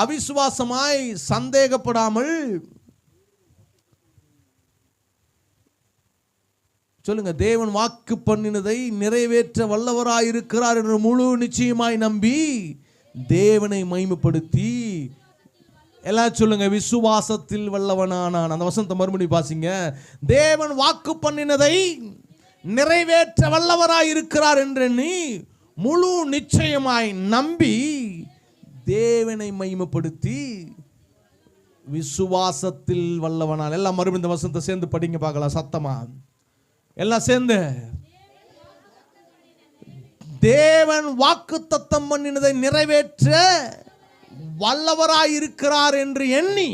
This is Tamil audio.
அவிசுவாசமாய் சந்தேகப்படாமல் சொல்லுங்க, தேவன் வாக்கு பண்ணினதை நிறைவேற்ற வல்லவராயிருக்கிறார் என்று முழு நிச்சயமாய் நம்பி தேவனை மகிமைப்படுத்தி, எல்லாம் சொல்லுங்க, விசுவாசத்தில் வல்லவனானான். அந்த வசனத்தை மறுபடியும் பாசிங்க. தேவன் வாக்கு பண்ணினதை நிறைவேற்ற வல்லவராயிருக்கிறார் என்று நீ முழு நிச்சயமாய் நம்பி தேவனை மகிமைப்படுத்தி விசுவாசத்தில் வல்லவனான். எல்லாம் மறுபடியும் இந்த வசனத்தை சேர்ந்து படிங்க பார்க்கலாம் சத்தமா, எல்லாம் சேர்ந்து. தேவன் வாக்குத்தத்தம் பண்ணினதை நிறைவேற்ற வல்லவராயிருக்கிறார் என்று எண்ணி